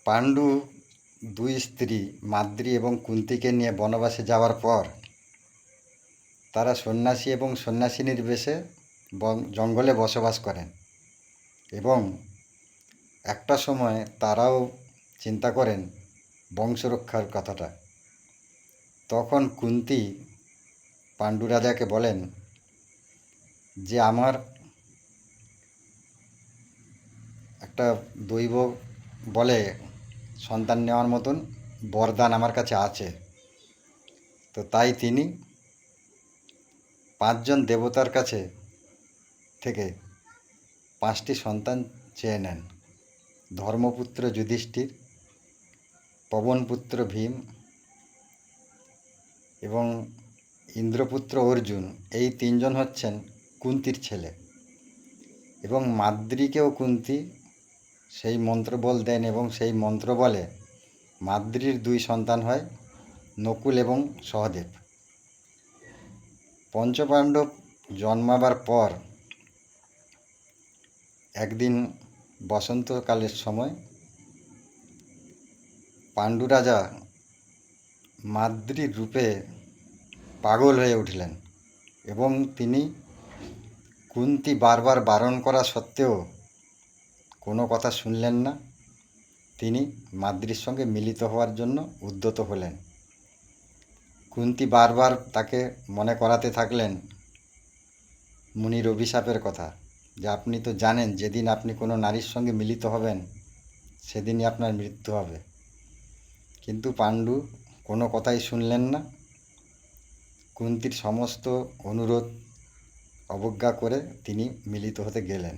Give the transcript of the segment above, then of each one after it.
পাণ্ডু দুই স্ত্রী মাদ্রী এবং কুন্তিকে নিয়ে বনবাসে যাওয়ার পর তারা সন্ন্যাসী এবং সন্ন্যাসিনীর বেশে জঙ্গলে বসবাস করেন এবং একটা সময় তারাও চিন্তা করেন বংশরক্ষার কথাটা। তখন কুন্তি পাণ্ডু রাজাকে বলেন যে আমার একটা দৈব বলে সন্তান নেওয়ার মতন বরদান আমার কাছে আছে। তো তাই তিনি 5জন দেবতার কাছে থেকে 5টি সন্তান চেয়ে নেন। ধর্মপুত্র যুধিষ্ঠির, পবনপুত্র ভীম এবং ইন্দ্রপুত্র অর্জুন, এই 3জন হচ্ছেন কুন্তির ছেলে। এবং মাদ্রীকেও কুন্তি সেই মন্ত্রবল দেন এবং সেই মন্ত্র বলে মাদ্রীর 2 সন্তান হয়, নকুল এবং সহদেব। পঞ্চপাণ্ডব জন্মাবার পর একদিন বসন্তকালের সময় পাণ্ডু রাজা মাদ্রীর রূপে পাগল হয়ে উঠলেন এবং তিনি কুন্তি বারবার বারণ করা সত্ত্বেও কোনো কথা শুনলেন না। তিনি মাদ্রীর সঙ্গে মিলিত হওয়ার জন্য উদ্যত হলেন। কুন্তি বারবার তাকে মনে করাতে থাকলেন মুনির অভিশাপের কথা, যে আপনি তো জানেন যেদিন আপনি কোনো নারীর সঙ্গে মিলিত হবেন সেদিনই আপনার মৃত্যু হবে। কিন্তু পাণ্ডু কোনো কথাই শুনলেন না। কুন্তির সমস্ত অনুরোধ অবজ্ঞা করে তিনি মিলিত হতে গেলেন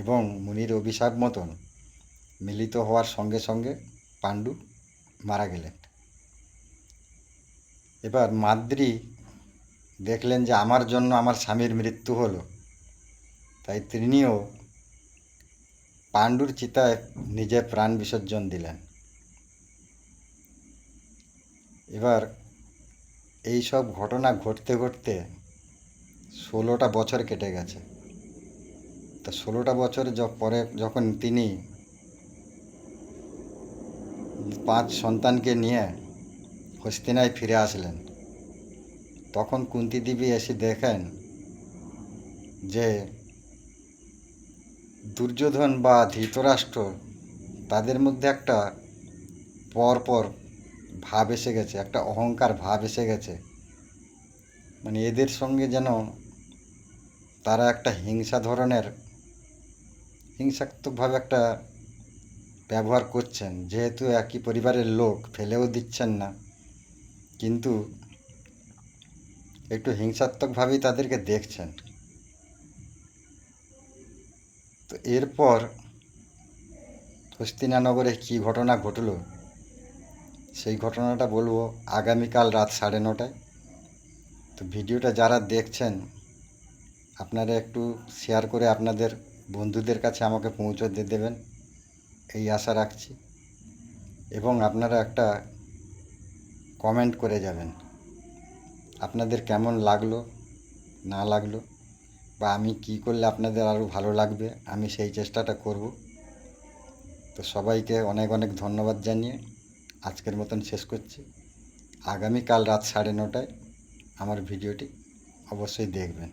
এবং মুনির অভিশাপ মতন মিলিত হওয়ার সঙ্গে সঙ্গে পাণ্ডু মারা গেলেন। এবার মাদ্রী দেখলেন যে আমার জন্য আমার স্বামীর মৃত্যু হলো, তাই তিনিও পাণ্ডুর চিতায় নিজে প্রাণ বিসর্জন দিলেন। এবার এই সব ঘটনা ঘটতে ঘটতে 16টা বছর কেটে গেছে। তা 16টা বছর পরে যখন তিনি 5 সন্তানকে নিয়ে হস্তিনায় ফিরে আসলেন, তখন কুন্তি দেবী এসে দেখেন যে দুর্যোধন বা ধৃতরাষ্ট্র তাদের মধ্যে একটা পরপর ভাব এসে গেছে, একটা অহংকার ভাব এসে গেছে। মানে এদের সঙ্গে যেন তারা একটা হিংসাত্মকভাবে একটা ব্যবহার করছেন। যেহেতু একই পরিবারের লোক, ফেলেও দিচ্ছেন না, কিন্তু একটু হিংসাত্মকভাবেই তাদেরকে দেখছেন। তো এরপর হস্তিনানগরে কী ঘটনা ঘটলো সেই ঘটনাটা বলবো আগামীকাল রাত 9:30টায়। তো ভিডিওটা যারা দেখছেন আপনারা একটু শেয়ার করে আপনাদের বন্ধুদের কাছে আমাকে পৌঁছে দেবেন, এই আশা রাখছি। এবং আপনারা একটা কমেন্ট করে যাবেন আপনাদের কেমন লাগলো না লাগলো, বা আমি কী করলে আপনাদের আরও ভালো লাগবে, আমি সেই চেষ্টাটা করব। তো সবাইকে অনেক অনেক ধন্যবাদ জানিয়ে আজকের মতন শেষ করছি। আগামীকাল রাত 9:30টায় আমার ভিডিওটি অবশ্যই দেখবেন।